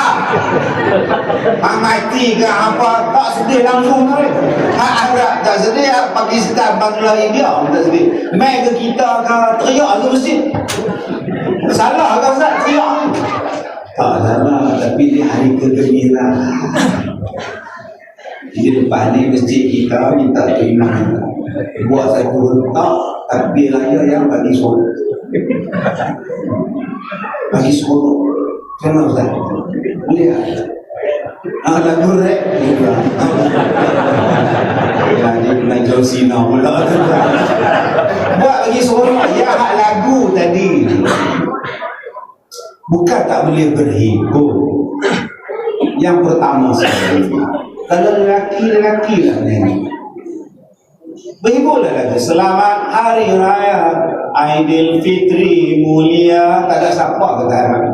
Mak mati ke apa tak sedih langsung tu. Mak Arab tak sedih, Pakistan, Bangla, India tak sedih. Mai ke kita ke teriak tu mesti. Salah ke Ustaz teriak? Tak salah, tapi di hari kegembiraan. Di depan ni masjid kita minta terima. Buat satu rentak takbir raya yang bagi sorok. Bagi sorok. Kenapa Ustaz? Boleh tak? Lagu rap juga. Ya, dia kena John Cena pula. Buat bagi sorok ya hak lagu tadi. Bukan tak boleh berhibur. Yang pertama sekali, kalau lelaki-lelaki lah nyanyi, berhiburlah lagu Selamat Hari Raya Aidilfitri mulia. Tak ada siapa kata Arab.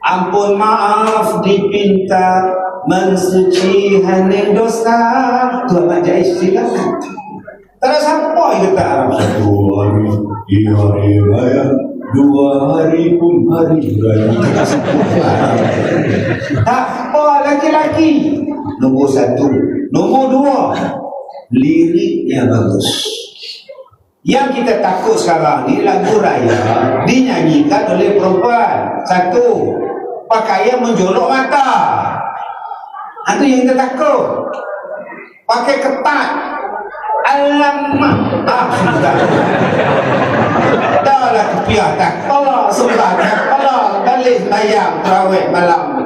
Ampun maaf dipinta, mensuci hening dosa. Tu Ahmad Jais silakan. Tak ada siapa yang kata Arab. Satu hari di hari raya, dua hari pun hari raya. Tak apa laki-laki. Nombor satu. Nombor dua, liriknya bagus. Yang kita takut sekarang ni lagu raya dinyanyikan oleh perempuan. Satu, pakaian menjolok mata. Itu yang kita takut. Pakai ketat. Alamak. Sudah. Dah lah kepiah tak. Allah sebelah tak. Allah balik bayang terawih malam.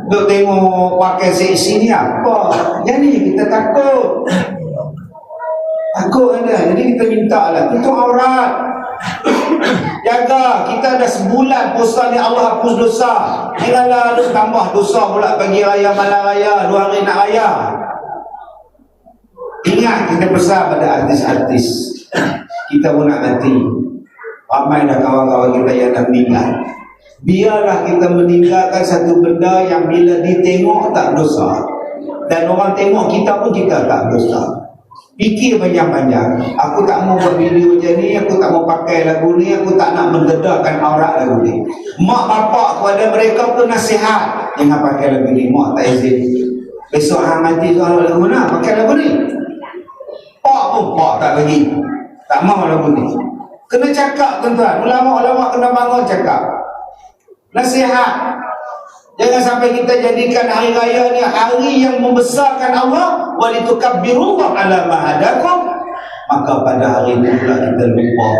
Duk tengok pakai seksi ni apa. Yang ni kita takut. Takut ada. Jadi kita minta lah. Tutup aurat. Jaga. Kita dah sebulan puasa ni Allah hapus dosa. Janganlah ada tambah dosa pula pagi raya, malam raya, 2 hari nak raya. Ingat kita pesan pada artis-artis. Kita pun nak mati. Ramai dah kawan-kawan kita yang dah meninggal. Biarlah kita meninggalkan satu benda yang bila ditengok tak dosa. Dan orang tengok kita pun kita tak dosa. Fikir banyak-banyak. Aku tak mau buat video macam ni, aku tak mau pakai lagu ni, aku tak nak mendedahkan aurat lagu ni. Mak bapak kepada mereka pun nasihat, jangan pakai lagu ni, mak tak izin. Besok hang mati soal lagu mana, pakai lagu ni. Pak pun pak tak bagi. Tak mau lagu ni. Kena cakap tuan-tuan, ulama-ulama kena bangun cakap. Nasihat. Jangan sampai kita jadikan hari raya ni hari yang membesarkan Allah, wa litukabbirullaha ala ma hadakum. Maka pada hari itu pula kita lupa,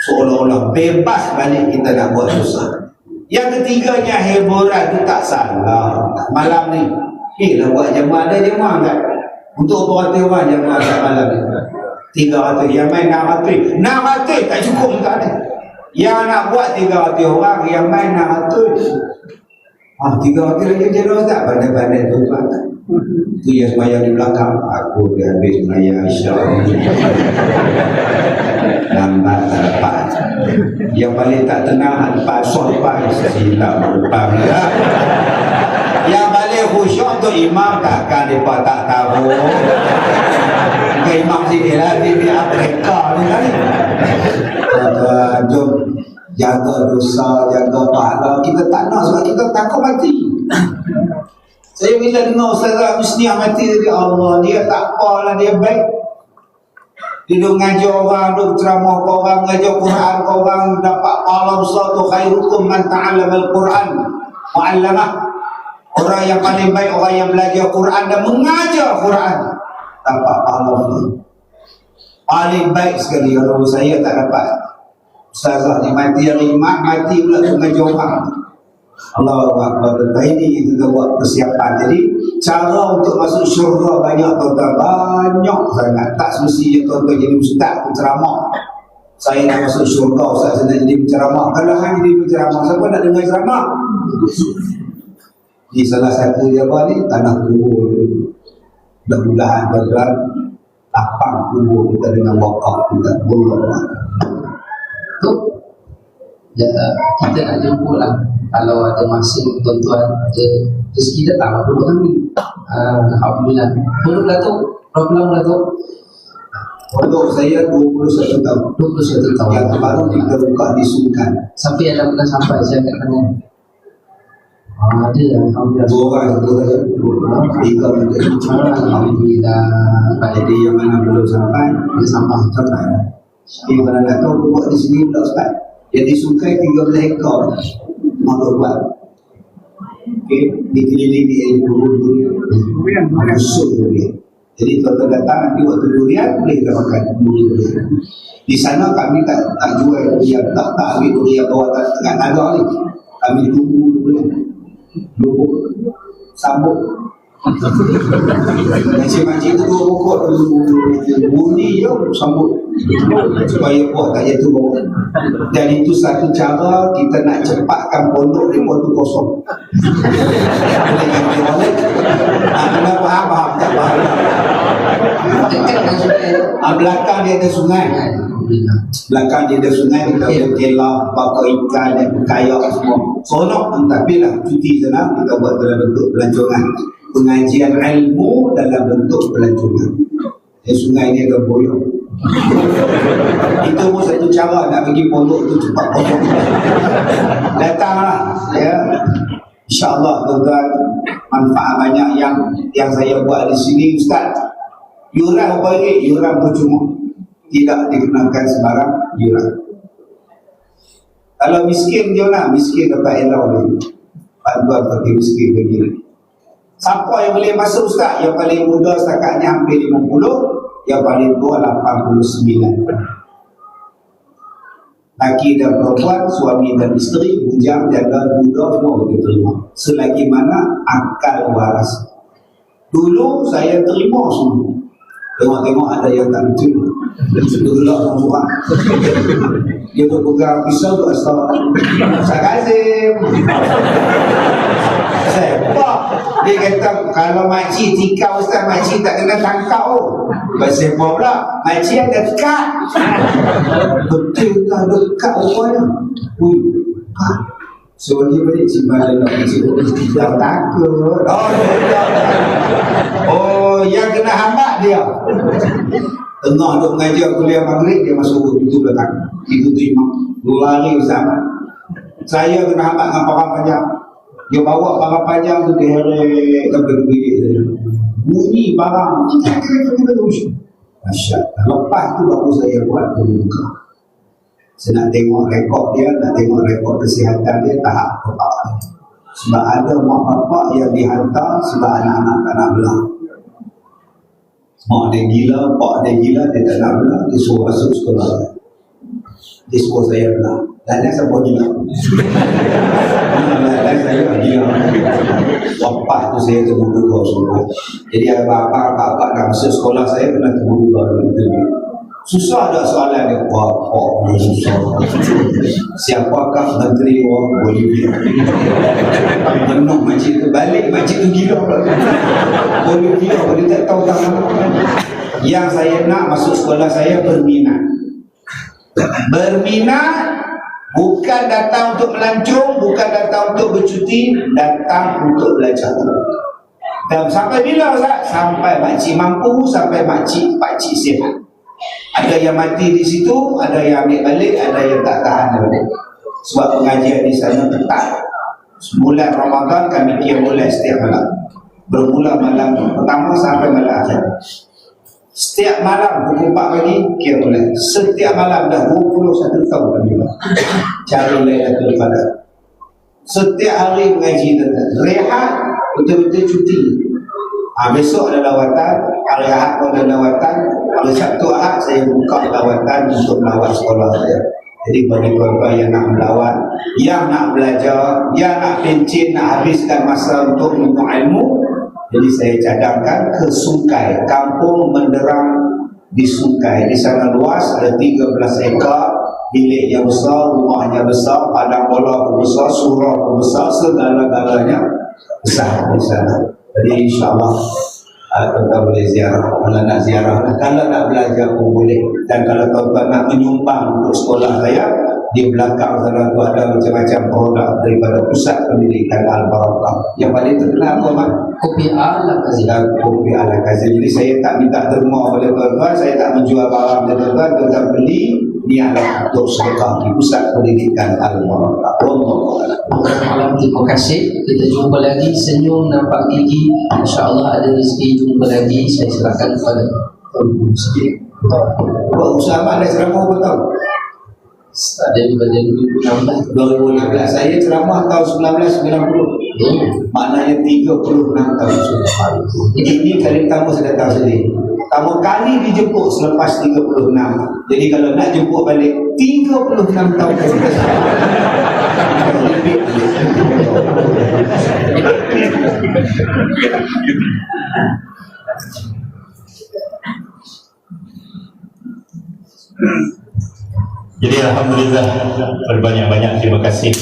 seolah-olah bebas balik kita nak buat dosa. Yang ketiganya, hiburan itu tak salah. Malam ni lah buat jemaah, ada jemaah tak? Untuk berapa orang jemaah kat malam ni? 300. Yang main 600. 600 tak cukup tak ada. Yang nak buat 300 orang, yang main 600. 300 lagi jelas tak? Pandai-pandai tuan-tuan tak? Itu yang semayang di belakang. Aku dah habis semayang Isya. Lambat tak dapat. Yang paling tak tenang lepas sopan silap depan. Yang paling khusyuk tu imam takkan mereka tak tahu. Ke imam sini lah, dia mereka ni kali. Tuan-tuan, jom jaga dosa, jaga pahala. Kita tak nak sebab kita takut mati. Saya bila dengar Ustazah Husniah mati tadi, Allah, dia tak apalah, dia baik. Dia duk ngajar orang, duk ceramah ke orang, ngajar Quran ke orang, dapat pahala besar tu. Khairukum man ta'allamal Quran wa 'allamah. Orang yang paling baik orang yang belajar Quran dan mengajar Quran, dapat pahala besar. Paling baik sekali. Kalau saya tak dapat Ustazah ni mati hari Jumaat, mati pula tu ngajar orang. Allahu Akbar. Ini kita buat persiapan. Jadi cara untuk masuk syurga banyak tuan-tuan, banyak sangat. Tak semestinya tuan-tuan jadi ustaz penceramah. Saya nak masuk syurga, ustaz saya nak jadi penceramah. Kalau hanya jadi penceramah, siapa nak dengar ceramah? Di salah satu dia apa ni, tanah kubur. Mudah-mudahan tuan-tuan lapang kubur kita dengan wakaf kita. Allah. Tu ya, kita nak jemput lah. Kalau ada masa tuan-tuan rezeki datang dulu kami. Alhamdulillah. Belum Datuk? Berapa lama Datuk? Untuk saya 21 tahun. 21 tahun. Yang baru kita buka di Sunkan. Sampai ada pernah sampai saya kat mana? Ada, Alhamdulillah. 2 orang, 3 orang. Alhamdulillah. Jadi yang mana belum sampai, Dia sampai. Jadi mana nak tahu buat di sini pula Ustaz. Jadi Sungai 13 ekor. Mau buat. Okay, dikelilingi durian. Musuh durian. Jadi tuan-tuan datang nanti waktu durian boleh kita makan durian. Di sana kami tak jual durian, tak ambil durian bawa tak ada ni. Kami tunggu durian. Lubuk, sambut. Makcik-makcik tu 2 pokok bunyi je sambut supaya buah tak jatuh bawah. Dan itu satu cara kita nak cepatkan pondok ni waktu kosong. Boleh ganti balik. Kena faham tak faham. Belakang dia ada sungai. Belakang dia ada sungai, kita boleh kelap, bakar ikan dan kayak semua. Sonok, tapi lah cuti sana kita buat dalam bentuk pelancongan. Pengajian ilmu dalam bentuk pelancongan. Sungai ni agak boyong. Itu pun satu cara nak bagi pondok tu cepat kosong. Datanglah ya. InsyaAllah tuan-tuan, manfaat banyak yang saya buat di sini. Ustaz, yuran apa ini? Yuran percuma, tidak dikenakan sembarang yuran. Kalau miskin je nak, miskin dapat elau ni. Bantuan bagi miskin begini. Siapa yang boleh masuk Ustaz? Yang paling muda setakat ni hampir 50, yang paling tua 89. Laki dan perempuan, suami dan isteri, bujang, janda, budak, semua kita terima. Selagi mana akal waras. Dulu saya terima semua. Tengok-tengok ada yang tak terima. Dia gelap orang-orang. Dia tu pegang pisau tu asal. Ustaz Kazim. Siapa? Dia kata kalau makcik tikau Ustaz, makcik tak kena tangkap oh. Pasal apa pula? Makcik ada dekat. Betul tak dekat rupanya. So dia balik simpan dalam makcik. Dah takut. Oh, yang kena hambat dia. Tengah duk mengajar kuliah maghrib, dia masuk pintu belakang. Itu terima. Lari bersama. Saya kena hambat dengan parang panjang. Dia bawa parang panjang tu dia heret sampai ke bilik saya. Bunyi parang. Asyik. Lepas tu baru saya buat buka. Saya nak tengok rekod dia, nak tengok rekod kesihatan dia tahap pertama. Sebab ada mak bapak yang dihantar sebab anak-anak tak nak belah. Mak dia gila, pak dia gila, dia tak nak belah, dia suruh masuk sekolah. Dia suruh saya belah. Dan dia siapa gila? Dan saya gila. Lepas tu saya tunggu duga semua. Jadi bapak-bapak nak masuk sekolah saya kena tunggu duga. Susah ada soalan dia. Wah, susah. Siapakah menteri orang Bolivia? Penuh makcik tu. Balik makcik tu gila. Bolivia, dia tak tahu tak apa. Yang saya nak masuk sekolah saya berminat. Berminat bukan datang untuk melancong, bukan datang untuk bercuti, datang untuk belajar. Dan sampai bila Ustaz? Sampai makcik mampu, sampai pakcik sihat. Ada yang mati di situ, ada yang ambil balik, ada yang tak tahan balik. Sebab pengajian di sana ketat. Bulan Ramadan kami qiyam mulai setiap malam. Bermula malam pertama sampai malam akhir. Setiap malam pukul 4 pagi qiyam mulai. Setiap malam dah 21 tahun kami cari Lailatul Qadar. Setiap hari mengaji tentang rehat, betul-betul cuti. Besok ada lawatan, hari Ahad pun ada lawatan, hari Sabtu Ahad saya buka lawatan untuk melawat sekolah saya. Jadi bagi tuan-tuan yang nak melawat, yang nak belajar, yang nak pencin, nak habiskan masa untuk menuntut ilmu, jadi saya cadangkan ke Sungai, kampung Menderang di Sungai. Di sana luas, ada 13 ekar, biliknya besar, rumahnya besar, padang bola pun besar, surau pun besar, segala-galanya besar di sana. Jadi insyaAllah tuan-tuan boleh ziarah. Kalau nak ziarah, kalau nak belajar pun boleh. Dan kalau tuan-tuan nak menyumbang untuk sekolah saya, di belakang sana tu ada macam-macam produk daripada Pusat Pendidikan Al-Barakah. Yang paling terkenal apa, Mak? Kopi Al-Kazim. Kopi Al-Kazim. Jadi saya tak minta derma oleh tuan-tuan, saya tak menjual barang oleh tuan-tuan, tuan-tuan beli, ni adalah untuk sedekah di Pusat Pendidikan Al-Barakah. Malam, terima kasih. Kita jumpa lagi. Senyum nampak gigi. InsyaAllah ada rezeki jumpa lagi. Saya serahkan kepada Tuan Guru sikit. Buat usaha Mak dah ceramah berapa tahun? Ada pada 2016. 2016. Saya ceramah tahun 1990. Maknanya 36 tahun sudah. Ini kali pertama saya datang sini. Pertama kali dijemput selepas 36. Jadi kalau nak jemput balik 36 tahun kita Jadi alhamdulillah, berbanyak-banyak terima kasih